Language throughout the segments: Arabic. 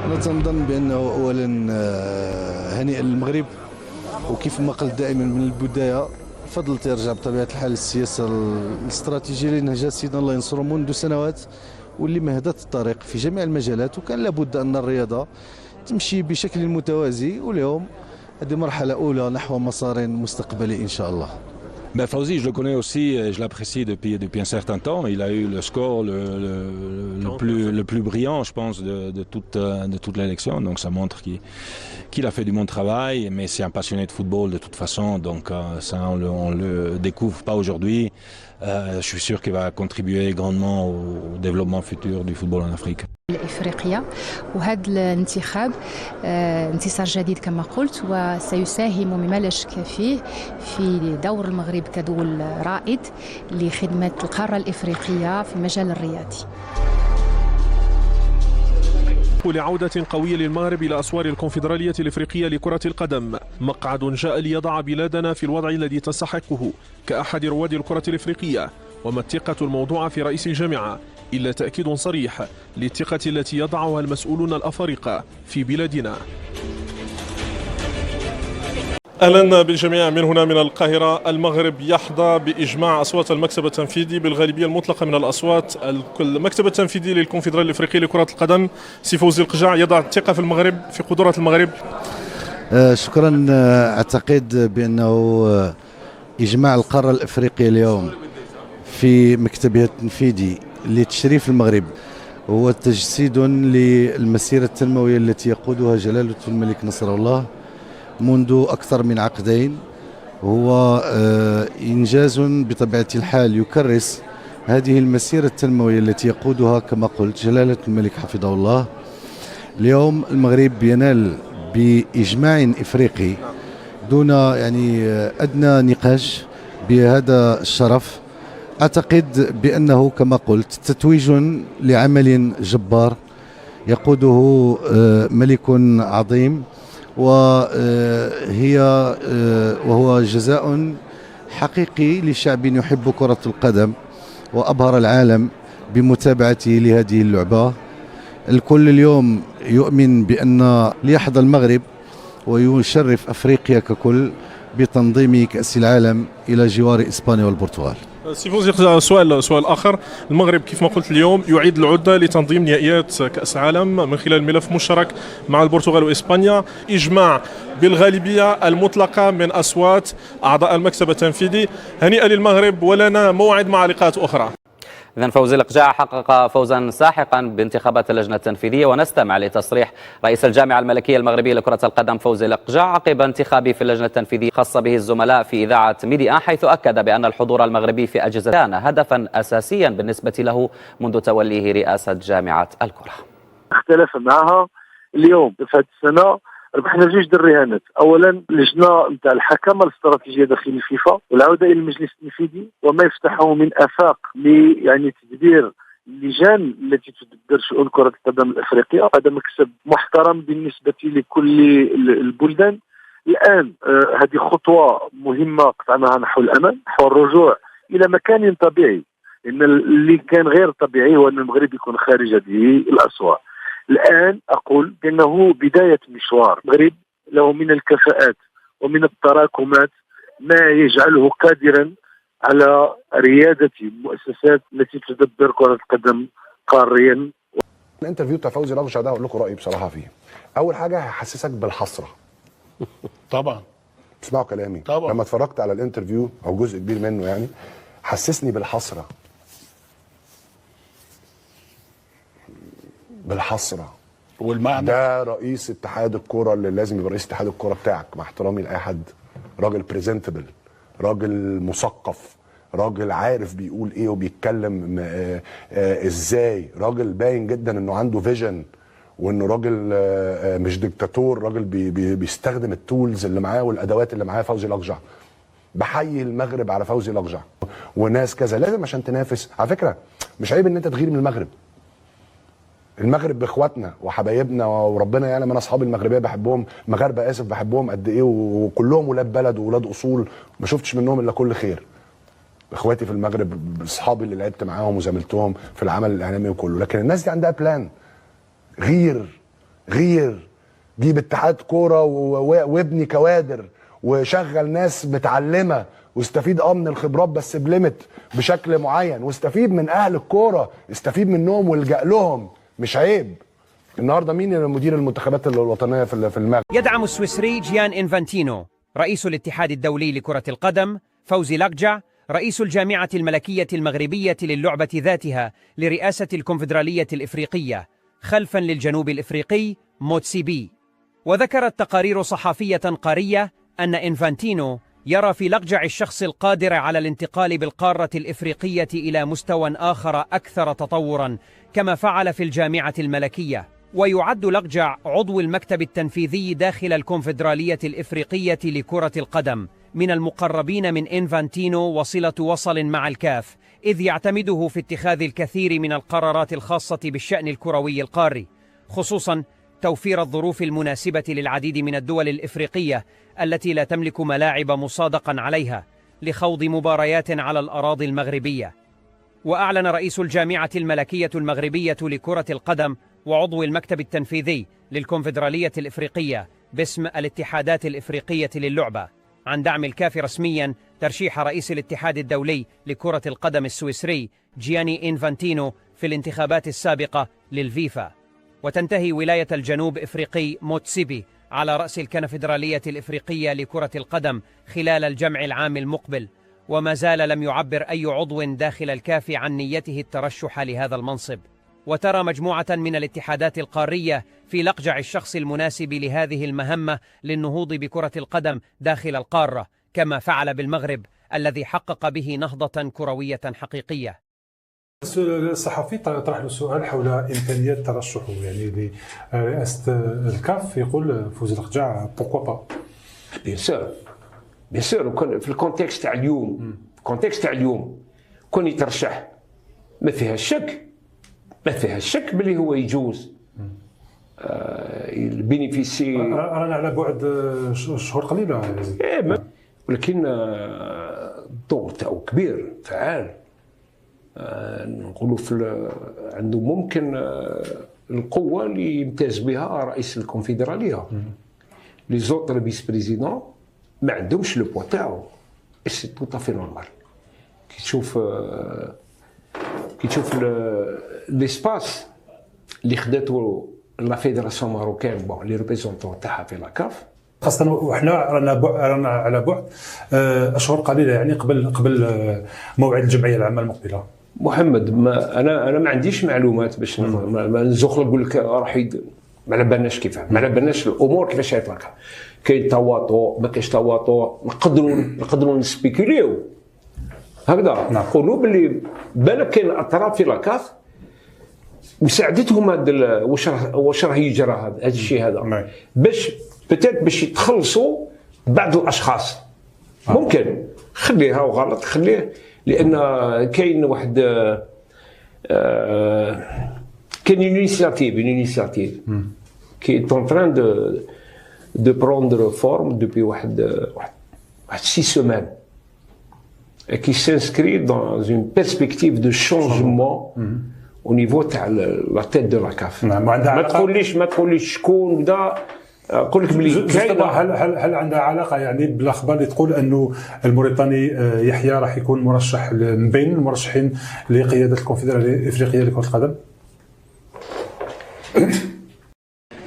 أنا تنظن بأنه أولا هنيئا للمغرب، وكيف ما قلت دائما من البداية فضل ترجع بطبيعة الحال السياسة الاستراتيجية اللي نهجها سيدنا الله ينصره منذ سنوات، واللي مهدت الطريق في جميع المجالات، وكان لابد أن الرياضة تمشي بشكل متوازي، واليوم هذه مرحلة أولى نحو مسار مستقبلي إن شاء الله. Ben Fawzi, je le connais aussi et je l'apprécie depuis un certain temps. Il a eu le score le plus brillant, je pense, de toute l'élection. Donc ça montre qu'il a fait du bon travail, mais c'est un passionné de football de toute façon. Donc ça, on le découvre pas aujourd'hui. Je suis sûr qu'il va contribuer grandement au développement futur du football en Afrique. الإفريقية، وهذا الانتخاب انتصار جديد كما قلت، وسيساهم مما لا شك فيه في دور المغرب كدول رائد لخدمة القارة الإفريقية في المجال الرياضي. لعودة قوية للمغرب إلى أسوار الكونفدرالية الإفريقية لكرة القدم، مقعد جاء ليضع بلادنا في الوضع الذي تستحقه كأحد رواد الكرة الإفريقية. وما الثقة الموضوعة في رئيس الجامعة إلا تأكيد صريح للثقة التي يضعها المسؤولون الأفارقة في بلادنا. أهلا بالجميع من هنا من القاهرة. المغرب يحظى بإجماع أصوات المكتب التنفيذي بالغالبية المطلقة من الأصوات. المكتب التنفيذي للكونفدرالية الإفريقية لكرة القدم سي فوزي القجاع يضع الثقة في المغرب، في قدرات المغرب. شكرا. أعتقد بأنه إجماع القارة الإفريقية اليوم في مكتبها التنفيذي لتشريف المغرب هو تجسيد للمسيرة التنموية التي يقودها جلالة الملك نصر الله منذ أكثر من عقدين. هو إنجاز بطبيعة الحال يكرس هذه المسيرة التنموية التي يقودها كما قلت جلالة الملك حفظه الله. اليوم المغرب ينال بإجماع إفريقي دون أدنى نقاش بهذا الشرف. أعتقد بأنه كما قلت تتويج لعمل جبار يقوده ملك عظيم، وهو جزاء حقيقي لشعب يحب كرة القدم وأبهر العالم بمتابعته لهذه اللعبة. الكل اليوم يؤمن بأن ليحظى المغرب ويشرف أفريقيا ككل بتنظيم كأس العالم إلى جوار إسبانيا والبرتغال. سي فوزي، سؤال آخر. المغرب كيف ما قلت اليوم يعيد العدة لتنظيم نهائيات كأس العالم من خلال ملف مشترك مع البرتغال وإسبانيا. إجماع بالغالبية المطلقة من أصوات أعضاء المكتب التنفيذي. هنيئا للمغرب، ولنا موعد مع لقاءات أخرى. إذن فوزي القجاع حقق فوزا ساحقا بانتخابات اللجنة التنفيذية، ونستمع لتصريح رئيس الجامعة الملكية المغربية لكرة القدم فوزي القجاع عقب انتخابه في اللجنة التنفيذية خاصة به الزملاء في إذاعة ميدي آن، حيث أكد بأن الحضور المغربي في أجهزة كان هدفا أساسيا بالنسبة له منذ توليه رئاسة جامعة الكرة. اختلف معها اليوم في هذه السنة. ربحنا جوج د الرهانات. اولا اللجنه نتاع الحكمه الاستراتيجيه داخل الفيفا، والعوده الى المجلس التنفيذي وما يفتحه من افاق تدبير اللجان التي تدبر شؤون كره القدم الافريقيه. هذا مكسب محترم بالنسبه لكل البلدان. الان هذه خطوه مهمه قطعناها نحو الامام، نحو الرجوع الى مكان طبيعي، لان اللي كان غير طبيعي هو ان المغرب يكون خارج هذه الاسوار. الآن أقول بأنه بداية مشوار. المغرب له من الكفاءات ومن التراكمات ما يجعله قادرا على ريادة المؤسسات التي تدبر كرة القدم قاريا. الانترفيو بتاع فوزي القجاع ده اقول لكم رايي بصراحه فيه. اول حاجه هيحسسك بالحسره. طبعا تسمعوا كلامي طبعا. لما اتفرجت على الانترفيو او جزء كبير منه حسسني بالحسره. والمعنى ده رئيس اتحاد الكوره اللي لازم يبقى رئيس اتحاد الكوره بتاعك، مع احترامي لاي حد. راجل بريزنتبل، راجل مثقف، راجل عارف بيقول ايه وبيتكلم ازاي، راجل باين جدا انه عنده فيجن، وانه راجل مش ديكتاتور، راجل بيستخدم التولز اللي معاه والادوات اللي معاه. فوزي القجاع بحيي المغرب على فوزي القجاع وناس كذا. لازم عشان تنافس، على فكره مش عيب ان انت تغير من المغرب. المغرب باخواتنا وحبايبنا، وربنا يعلم انا اصحابي المغربيه بحبهم، مغاربه اسف بحبهم قد ايه، وكلهم ولاد بلد وولاد اصول، ما شفتش منهم الا كل خير. اخواتي في المغرب، اصحابي اللي لعبت معاهم وزميلتهم في العمل الاعلامي وكله. لكن الناس دي عندها بلان. غير غير، جيب اتحاد كوره وابني كوادر وشغل ناس متعلمه واستفيد من الخبرات بس بليمت بشكل معين، واستفيد من اهل الكوره، استفيد منهم والجأ لهم، مش عيب. النهارده مين مدير المنتخبات الوطنيه في المغرب؟ يدعم السويسري جيان إنفانتينو رئيس الاتحاد الدولي لكرة القدم فوزي لقجع رئيس الجامعة الملكية المغربية للعبة ذاتها لرئاسة الكونفدرالية الإفريقية خلفا للجنوب الإفريقي موتسيبي. وذكرت تقارير صحفية قارية أن إنفانتينو يرى في لقجع الشخص القادر على الانتقال بالقارة الإفريقية إلى مستوى آخر أكثر تطورا كما فعل في الجامعة الملكية. ويعد لقجع عضو المكتب التنفيذي داخل الكونفدرالية الإفريقية لكرة القدم من المقربين من إنفانتينو وصلة وصل مع الكاف، إذ يعتمده في اتخاذ الكثير من القرارات الخاصة بالشأن الكروي القاري، خصوصا توفير الظروف المناسبة للعديد من الدول الإفريقية التي لا تملك ملاعب مصادقا عليها لخوض مباريات على الأراضي المغربية. وأعلن رئيس الجامعة الملكية المغربية لكرة القدم وعضو المكتب التنفيذي للكونفدرالية الإفريقية باسم الاتحادات الإفريقية للعبة عن دعم الكاف رسميا ترشيح رئيس الاتحاد الدولي لكرة القدم السويسري جياني إنفانتينو في الانتخابات السابقة للفيفا. وتنتهي ولاية الجنوب إفريقي موتسيبي على رأس الكونفدرالية الإفريقية لكرة القدم خلال الجمع العام المقبل، وما زال لم يعبر أي عضو داخل الكاف عن نيته الترشح لهذا المنصب. وترى مجموعة من الاتحادات القارية في لقجع الشخص المناسب لهذه المهمة للنهوض بكرة القدم داخل القارة، كما فعل بالمغرب الذي حقق به نهضة كروية حقيقية. الصحفي طرح له سؤال حول إمكانية ترشحه يعني لرئاسة الكاف، يقول فوزي لقجع بوركوا با. بيان سور وكان في الكونتكست تاع اليوم، الكونتكست تاع اليوم كون يترشح ما فيها الشك باللي هو يجوز البينيفيسي. رانا على بعد شهور قليله ولكن الدور تاعو كبير فعال. نقولوا عنده ممكن القوه اللي يمتاز بها رئيس الكونفدراليه. لي زوتر فيس بريزيدون ما عندهمش لو بوا تاعو، سي تو طافي نورمال. كي تشوف ليسباس اللي خداتو لا فيدراسيون ماروكان بون لي ريبريزونطون تاعها في لاكاف، خاصة وحنا رانا على بعد اشهر قليله يعني قبل موعد الجمعيه العامه المقبله. محمد انا ما عنديش معلومات باش نزوق نقول لك راح ما على بالناش كيفاه، ما على بالناش الامور كيفاش يطلقها. كاين تواطؤ ما كاينش تواطؤ، نقدروا نسبيكوليو هكذا. نقولوا باللي بالك كاين اطراف في لاكاف وساعدتهم هذا واش راه يجرى هذا الشيء هذا باش بتات باش يتخلصوا بعض الاشخاص. ممكن خليها وغلط خليه، لان كاين واحد كاين انيسياتيف كي est en train de prendre forme depuis واحد 6 semaines et qui s'inscrit dans une perspective de changement au niveau تاع la tête de la CAF. ما تقوليش شكون ودا، نقول لك بلي كاينه. هل عندها علاقه يعني بالاخبار اللي تقول انه الموريتاني يحيى راح يكون مرشح من بين المرشحين لقياده الكونفدراليه الافريقيه لكره القدم؟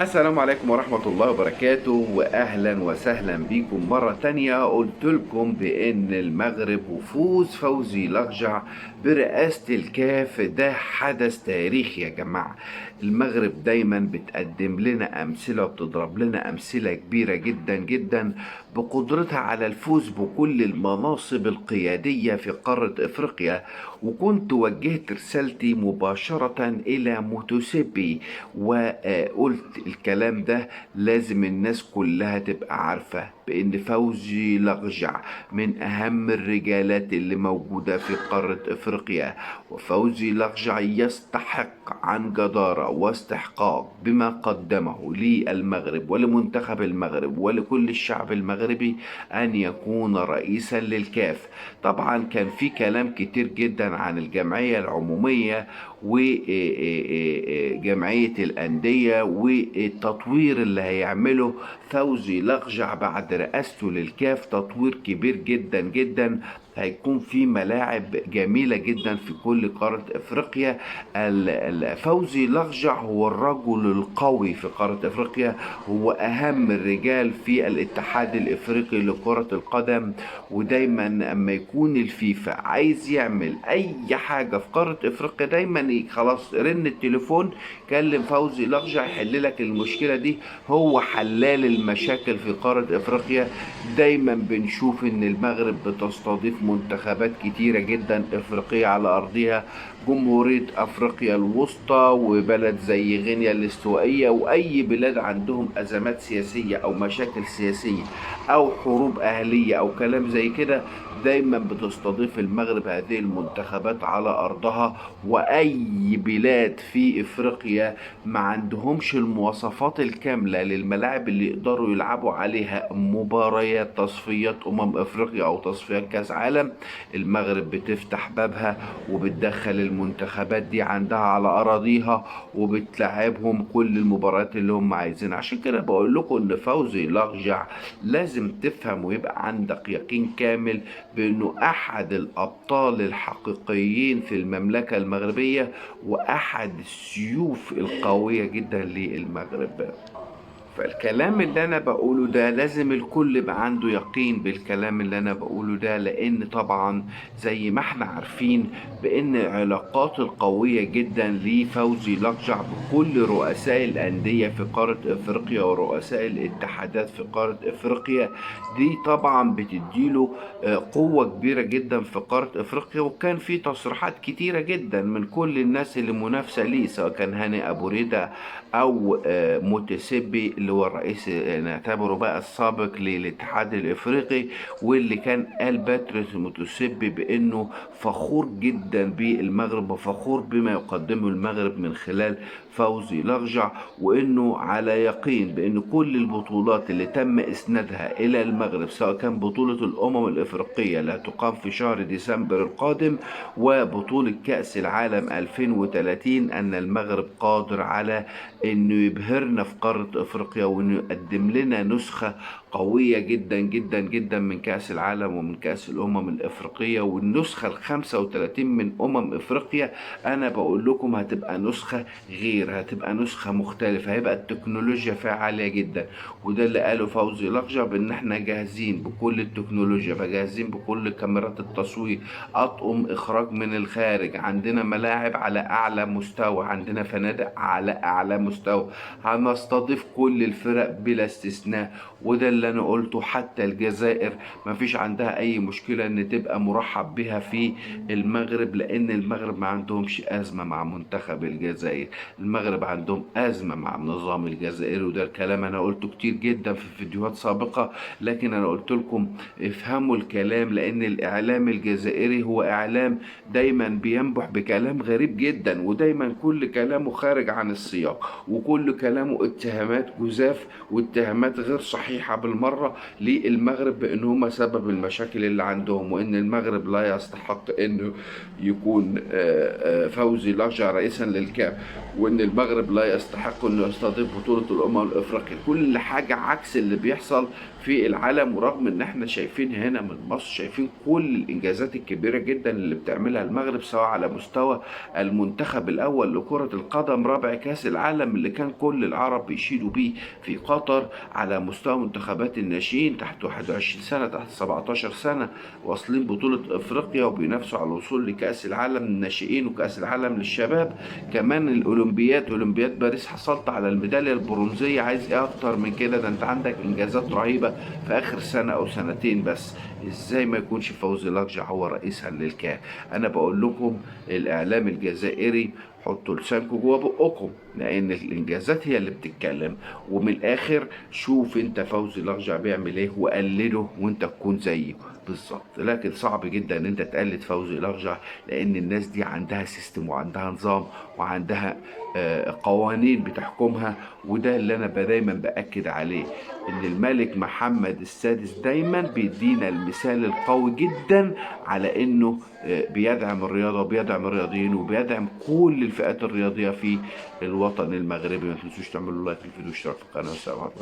السلام عليكم ورحمة الله وبركاته، وأهلا وسهلا بكم مرة تانية. قلت لكم بأن المغرب وفوز فوزي لقجع برئاسة الكاف ده حدث تاريخي يا جماعة. المغرب دايما بتقدم لنا أمثلة وبتضرب لنا أمثلة كبيرة جدا جدا بقدرتها على الفوز بكل المناصب القيادية في قارة إفريقيا. وكنت وجهت رسالتي مباشرة إلى موتسيبي وقلت الكلام ده لازم الناس كلها تبقى عارفة. بأن فوزي لقجع من أهم الرجالات اللي موجودة في قارة إفريقيا، وفوزي لقجع يستحق عن جدارة واستحقاق بما قدمه للمغرب ولمنتخب المغرب ولكل الشعب المغربي أن يكون رئيسا للكاف. طبعا كان في كلام كتير جدا عن الجمعية العمومية وجمعية الأندية والتطوير اللي هيعمله فوزي لقجع بعد رئاسته للكاف، تطوير كبير جدا جدا. هيكون في ملاعب جميلة جدا في كل قارة افريقيا. فوزي لقجع هو الرجل القوي في قارة افريقيا، هو اهم الرجال في الاتحاد الافريقي لكرة القدم. ودايما اما يكون الفيفا عايز يعمل اي حاجة في قارة افريقيا دايما خلاص رن التليفون كلم فوزي لقجع يحل لك المشكلة دي. هو حلال المشاكل في قارة افريقيا. دايما بنشوف ان المغرب بتستضيف منتخبات كتيرة جدا افريقية على ارضها، جمهورية افريقيا الوسطى وبلد زي غينيا الاستوائية واي بلاد عندهم ازمات سياسية او مشاكل سياسية او حروب اهلية او كلام زي كده، دايما بتستضيف المغرب هذه المنتخبات على ارضها. واي بلاد في افريقيا ما عندهمش المواصفات الكاملة للملاعب اللي يقدروا يلعبوا عليها مباريات تصفيات افريقيا او تصفيات كاس عالم، المغرب بتفتح بابها وبتدخل المنتخبات دي عندها على اراضيها وبتلعبهم كل المباريات اللي هم عايزينها. عشان كده بقول لكم ان فوزي لقجع لازم تفهم ويبقى عندك يقين كامل بانه احد الابطال الحقيقيين في المملكة المغربية واحد السيوف القوية جدا للمغرب. فالكلام اللي انا بقوله ده لازم الكل يبقى عنده يقين بالكلام اللي انا بقوله ده، لان طبعا زي ما احنا عارفين بان العلاقات القوية جدا لفوزي لقجع بكل رؤساء الاندية في قارة افريقيا ورؤساء الاتحادات في قارة افريقيا دي طبعا بتديله قوة كبيرة جدا في قارة افريقيا. وكان في تصريحات كتيرة جدا من كل الناس اللي منافسة ليه، سواء كان هاني ابو ريدة او متسبي اللي هو الرئيس نعتبره بقى السابق للاتحاد الافريقي، واللي كان قال باتريس متسبي بانه فخور جدا بالمغرب وفخور بما يقدمه المغرب من خلال فوزي لقجع، وانه على يقين بان كل البطولات اللي تم اسنادها الى المغرب سواء كان بطولة الامم الافريقية اللي هتقام في شهر ديسمبر القادم وبطولة كأس العالم 2030 ان المغرب قادر على انه يبهرنا في قارة افريقيا وانه يقدم لنا نسخة قوية جدا جدا جدا من كأس العالم ومن كأس الامم الافريقية. والنسخة 35 من افريقيا انا بقول لكم هتبقى نسخة غير، هتبقى نسخة مختلفة، هيبقى التكنولوجيا فيها عالية جدا. وده اللي قاله فوزي لقجع بان احنا جاهزين بكل التكنولوجيا، جاهزين بكل كاميرات التصوير، اطقم اخراج من الخارج، عندنا ملاعب على اعلى مستوى، عندنا فنادق على اعلى مستوى، هنستضيف كل الفرق بلا استثناء. وده اللي انا قلته، حتى الجزائر ما فيش عندها اي مشكلة ان تبقى مرحب بها في المغرب، لان المغرب ما عندهمش ازمة مع منتخب الجزائر، المغرب عندهم ازمة مع النظام الجزائري. وده الكلام انا قلته كتير جدا في فيديوهات سابقة، لكن انا قلت لكم افهموا الكلام، لان الاعلام الجزائري هو اعلام دايما بينبح بكلام غريب جدا، ودايما كل كلامه خارج عن السياق، وكل كلامه اتهامات جزاف واتهامات غير صحيحة بالمرة للمغرب بان هم سبب المشاكل اللي عندهم، وان المغرب لا يستحق انه يكون فوزي لقجع رئيسا للكاف، وان المغرب لا يستحق انه يستضيف بطولة الامم الافريقية. كل حاجة عكس اللي بيحصل في العالم. ورغم ان احنا شايفين هنا من مصر شايفين كل الانجازات الكبيرة جدا اللي بتعملها المغرب، سواء على مستوى المنتخب الاول لكرة القدم رابع كاس العالم اللي كان كل العرب بيشيدوا بيه في قطر، على مستوى منتخبات الناشئين تحت 21 سنة تحت 17 سنة واصلين بطولة افريقيا وبينافسوا على الوصول لكاس العالم للناشئين وكاس العالم للشباب. كمان الاولمبياد، اولمبياد باريس حصلت على الميدالية البرونزية، عايز ايه اكتر من كده؟ ده انت عندك انجازات رهيبة في اخر سنة او سنتين بس. ازاي ما يكونش فوزي لقجع هو رئيسا للكاف؟ انا بقول لكم الاعلام الجزائري حطوا لسانكم جوه بقكم، لان الانجازات هي اللي بتتكلم. ومن الاخر شوف انت فوزي لقجع بيعمل ايه وقلده وانت تكون زيه بالظبط. لكن صعب جدا ان انت تقلد فوزي لقجع، لان الناس دي عندها سيستم وعندها نظام وعندها قوانين بتحكمها. وده اللي انا دايما باكد عليه، ان الملك محمد السادس دايما بيدينا المثال القوي جدا على انه بيدعم الرياضه وبيدعم الرياضيين وبيدعم كل الفئات الرياضيه في الوطن المغربي. ما تنسوش تعملوا لايك للفيديو واشتراك في القناه. والسلام عليكم.